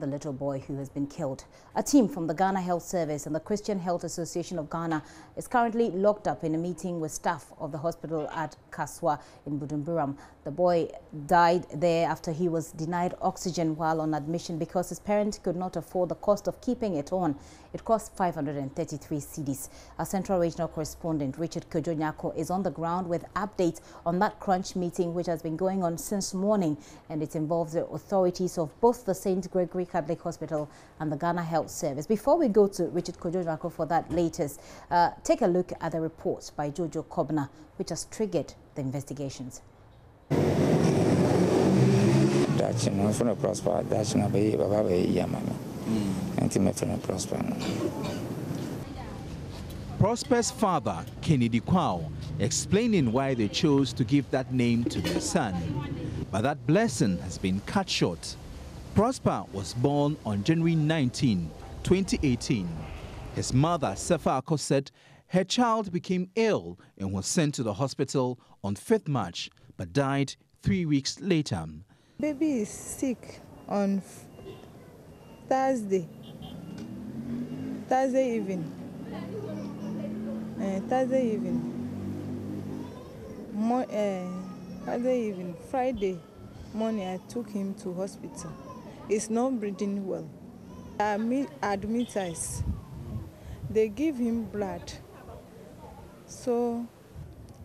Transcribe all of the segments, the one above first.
the little boy who has been killed. A team from the Ghana Health Service and the Christian Health Association of Ghana is currently locked up in a meeting with staff of the hospital at Kaswa in Budumburam. The boy died there after he was denied oxygen while on admission because his parents could not afford the cost of keeping it on. It cost 533 Cedis. Our Central Regional Correspondent Richard Kojo is on the ground with updates on that crunch meeting which has been going on since morning, and it involves the authorities of both the St. Gregory Catholic Hospital and the Ghana Health Service. Before we go to Richard Kojo for that latest, take a look at the reports by Jojo Kobna, which has triggered the investigations. Prosper's father, Kennedy Kwao, explaining why they chose to give that name to their son. But that blessing has been cut short. Prosper was born on January 19, 2018. His mother, Sefa Ako, said her child became ill and was sent to the hospital on 5th March, but died 3 weeks later. Baby is sick on Thursday evening. Friday morning I took him to hospital. He's not breathing well. Admitted. They give him blood. So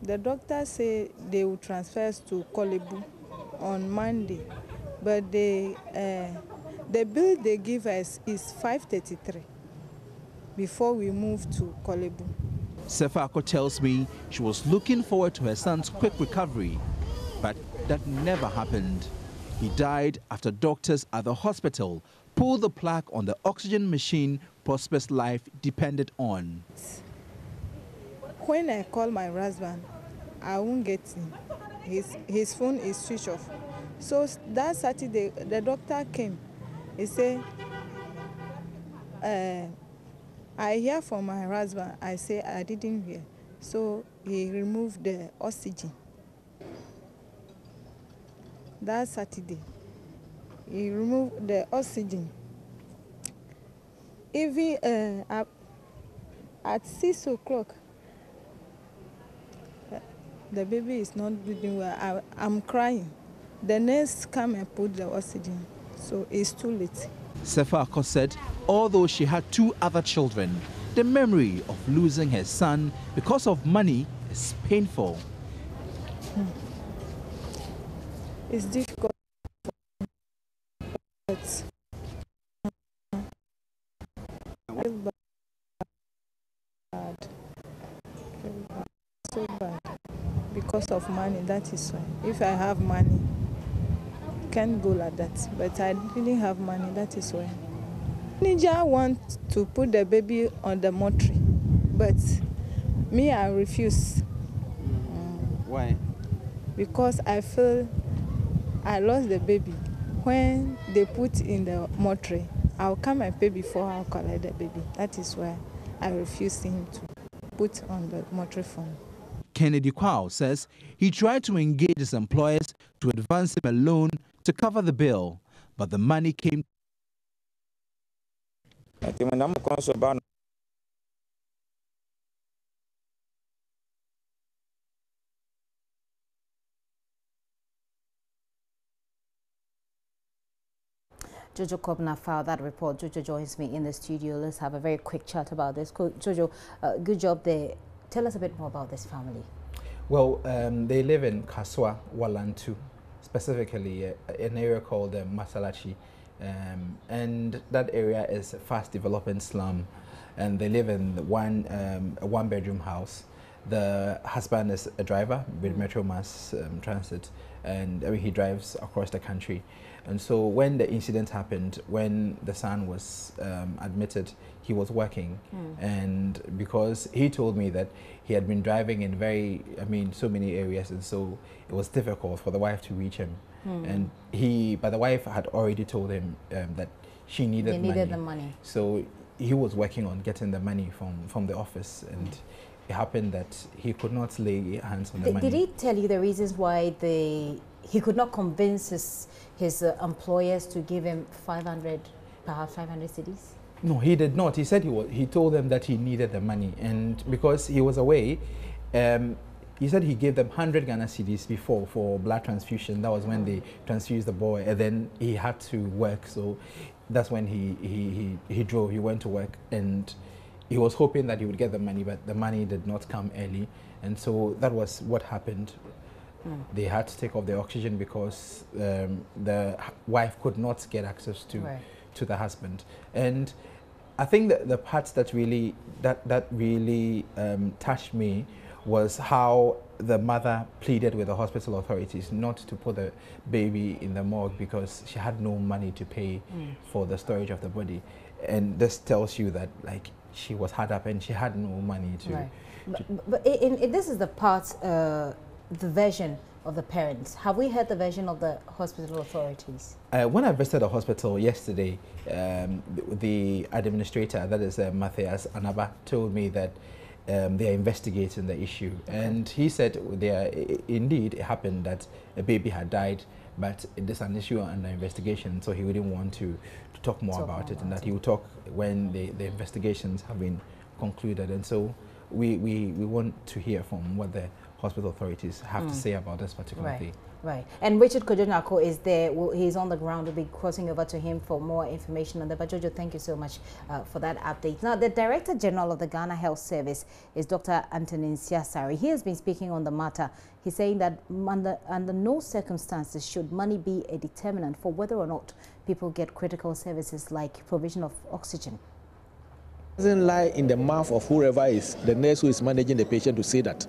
the doctor say they will transfer us to Kolebu on Monday, but the bill they give us is 533 before we move to Kolebu. Sefako tells me she was looking forward to her son's quick recovery, but that never happened. He died after doctors at the hospital pulled the plug on the oxygen machine Prosper's life depended on. When I call my husband, I won't get him. His phone is switched off. So that Saturday, the doctor came. He said, I hear from my husband. I say I didn't hear. So he removed the oxygen. That Saturday, he removed the oxygen. Even at 6 o'clock, the baby is not breathing well. I'm crying. The nurse come and put the oxygen, so it's too late. Sefa Ako said, although she had 2 other children, the memory of losing her son because of money is painful. It's difficult, but so bad because of money. That is why. If I have money, can't go like that. But I didn't have money. That is why. Ninja want to put the baby on the mortuary, but me, I refuse. Why? Because I feel I lost the baby. When they put in the mortuary, I'll come and pay before I'll collect the baby. That is why I refuse him to put on the mortuary fund. Kennedy Kwao says he tried to engage his employers to advance him a loan to cover the bill, but the money came. Jojo Kobna filed that report. Jojo joins me in the studio. Let's have a very quick chat about this. Jojo, good job there. Tell us a bit more about this family. Well, they live in Kaswa, Walantu, specifically an area called Masalachi. And that area is a fast developing slum, and they live in a one-bedroom house. The husband is a driver with Metro Mass Transit, and he drives across the country. And so when the incident happened, when the son was admitted, he was working. And because he told me that he had been driving in so many areas, and so it was difficult for the wife to reach him. And but the wife had already told him that she needed the money. So he was working on getting the money from the office, and it happened that he could not lay hands on the money. Did he tell you the reasons why he could not convince his employers to give him 500 perhaps 500 Cedis? No, he did not. He said he told them that he needed the money, and because he was away, he said he gave them 100 Ghana Cedis before for blood transfusion. That was when they transfused the boy, and then he had to work. So that's when he drove. He went to work, and he was hoping that he would get the money, but the money did not come early, and so that was what happened. They had to take off the oxygen because the wife could not get access to the husband. And I think that the parts that really touched me was how the mother pleaded with the hospital authorities not to put the baby in the morgue because she had no money to pay for the storage of the body. And this tells you that, like, she was hard up and she had no money to... Right. But this is the part, the version of the parents. Have we heard the version of the hospital authorities? When I visited the hospital yesterday, the administrator, that is Matthias Anaba, told me that they are investigating the issue. Okay. And he said indeed it happened that a baby had died, but it is an issue under investigation, so he wouldn't want to talk more about it, and that he will talk when the investigations have been concluded. And so we want to hear from what the hospital authorities have to say about this particular thing. Right. And Richard Kojonako is there. He's on the ground. We'll be crossing over to him for more information on that. But Jojo, thank you so much for that update. Now, the Director General of the Ghana Health Service is Dr. Anthony Nsiasare. He has been speaking on the matter. He's saying that under no circumstances should money be a determinant for whether or not people get critical services like provision of oxygen. It doesn't lie in the mouth of whoever is the nurse who is managing the patient to say that.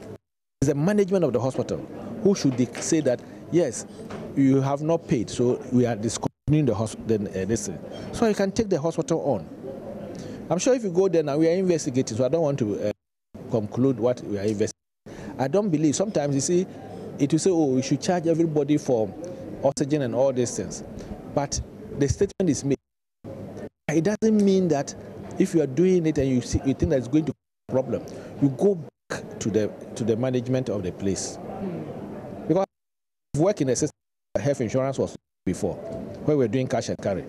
It's the management of the hospital who should say that, yes, you have not paid, so we are discontinuing this. So you can take the hospital on. I'm sure if you go there now, we are investigating, so I don't want to conclude what we are investigating. I don't believe, sometimes you see, it will say, oh, we should charge everybody for oxygen and all these things. But the statement is made. It doesn't mean that if you are doing it and you think that it's going to be a problem, you go back to the management of the place. Because work in the system, health insurance was before, where we were doing cash and carry.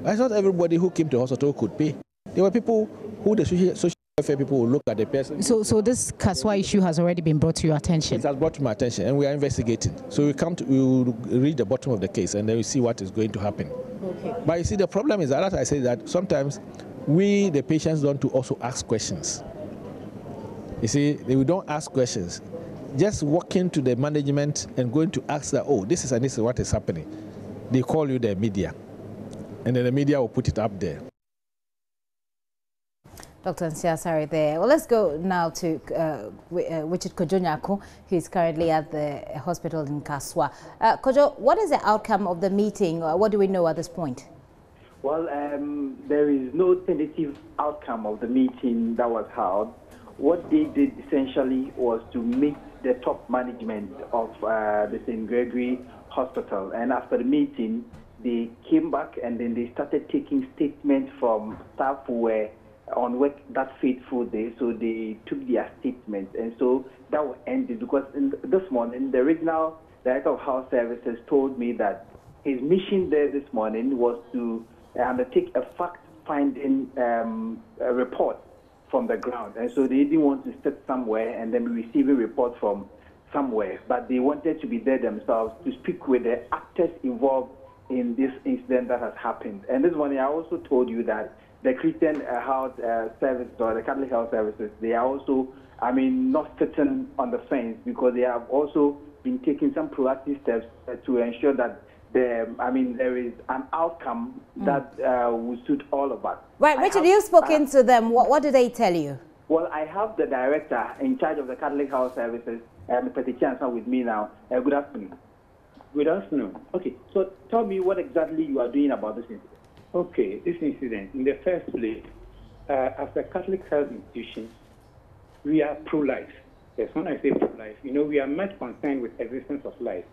I thought everybody who came to the hospital could pay. There were people who the social welfare people will look at the person. So this Kaswa issue has already been brought to your attention? It has brought to my attention, and we are investigating. So we will reach the bottom of the case, and then we see what is going to happen. Okay. But you see, the problem is that I say that sometimes we, the patients, don't also ask questions. You see, we don't ask questions. Just walking to the management and going to ask that, oh, this is what is happening. They call you the media, and then the media will put it up there. Dr. Nsiasare there. Well, let's go now to Richard Kojonako, who is currently at the hospital in Kaswa. Kojo, what is the outcome of the meeting? What do we know at this point? Well, there is no tentative outcome of the meeting that was held. What they did essentially was to meet the top management of the St. Gregory Hospital. And after the meeting, they came back and then they started taking statements from staff who were on work that fateful day. So they took their statements. And so that will end it, because this morning, the regional director of health services told me that his mission there this morning was to undertake a fact-finding report from the ground. And so they didn't want to sit somewhere and then receive a report from somewhere, but they wanted to be there themselves to speak with the actors involved in this incident that has happened. And this morning I also told you that the Christian health service, or the Catholic health services, they are also, not sitting on the fence, because they have also been taking some proactive steps to ensure that there is an outcome that will suit all of us. Right, Richard, you've spoken to them. What do they tell you? Well, I have the director in charge of the Catholic Health Services, Mr. Tichansa, with me now. Good afternoon. Good afternoon. Okay, so tell me what exactly you are doing about this incident. Okay, this incident, in the first place, as a Catholic health institution, we are pro-life. Yes, when I say pro-life, we are much concerned with existence of life.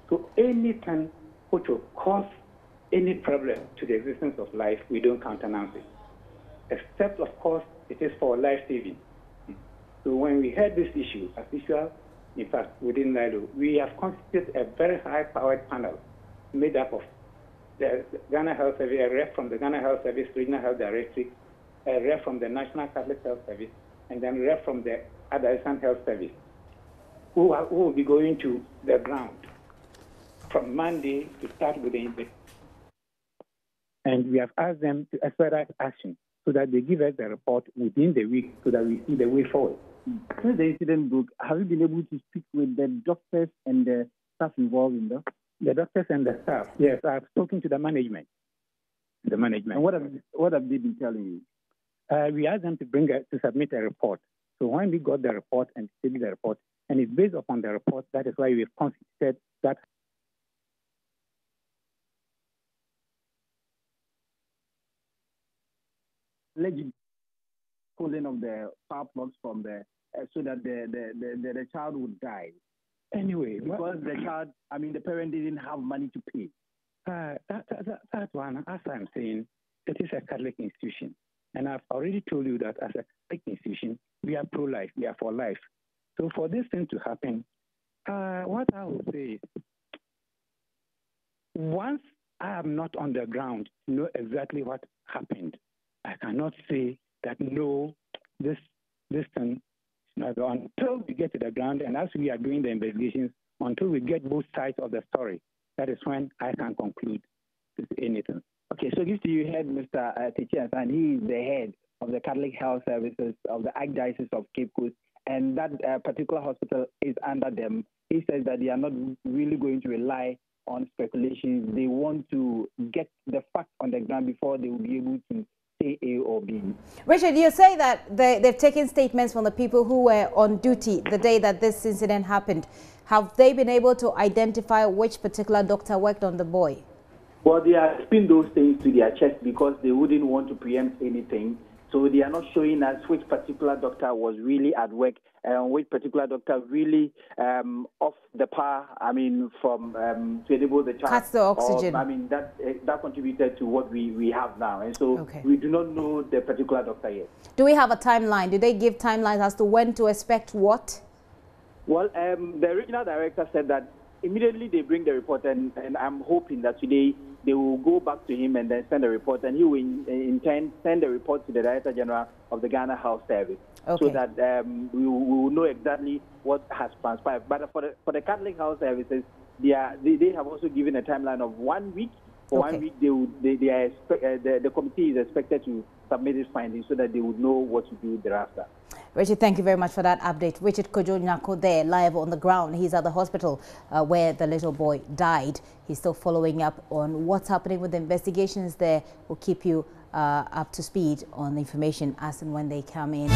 So anything which will cause any problem to the existence of life, we don't countenance it. Except, of course, it is for life saving. So when we had this issue, as usual, in fact, within NILO, we have constituted a very high-powered panel made up of the Ghana Health Service, a rep from the Ghana Health Service, Regional Health Directorate, a rep from the National Catholic Health Service, and then a rep from the Adolescent Health Service, who will be going to the ground from Monday to start with the investigation. And we have asked them to expedite action so that they give us the report within the week so that we see the way forward. Since the incident broke, have you been able to speak with the doctors and the staff involved in that? The doctors and the staff, yes, I've spoken to the management. And what have they been telling you? We asked them to submit a report. So when we got the report and studied the report, and it's based upon the report, that is why we've constituted that. Alleged pulling of the power plugs from so that the child would die. Anyway, because the parent didn't have money to pay. That one, as I'm saying, it is a Catholic institution. And I've already told you that as a Catholic institution, we are pro-life, we are for life. So for this thing to happen, what I will say is, once I am not on the ground to know exactly what happened, I cannot say that no, this thing is not on until we get to the ground, and as we are doing the investigations, until we get both sides of the story, that is when I can conclude with anything. Okay, so just you heard Mr. Cedis, and he is the head of the Catholic Health Services of the Archdiocese of Cape Coast, and that particular hospital is under them. He says that they are not really going to rely on speculations. They want to get the facts on the ground before they will be able to say A or B. Richard, you say that they've taken statements from the people who were on duty the day that this incident happened. Have they been able to identify which particular doctor worked on the boy? Well, they are keeping those things to their chest because they wouldn't want to preempt anything. So they are not showing us which particular doctor was really at work and which particular doctor really off the power, from to enable the child. Cuts the oxygen. Or, that contributed to what we have now. And so we do not know the particular doctor yet. Do we have a timeline? Do they give timelines as to when to expect what? Well, the regional director said that immediately they bring the report, and I'm hoping that today they will go back to him and then send a report, and he will in turn send a report to the Director General of the Ghana Health Service, so that we will know exactly what has transpired. But for the Catholic Health Services, they have also given a timeline of 1 week. For 1 week, the committee is expected to submit its findings so that they would know what to do thereafter. Richard, thank you very much for that update. Richard Kojo-Nyako there, live on the ground. He's at the hospital where the little boy died. He's still following up on what's happening with the investigations there. We'll keep you up to speed on the information as and when they come in.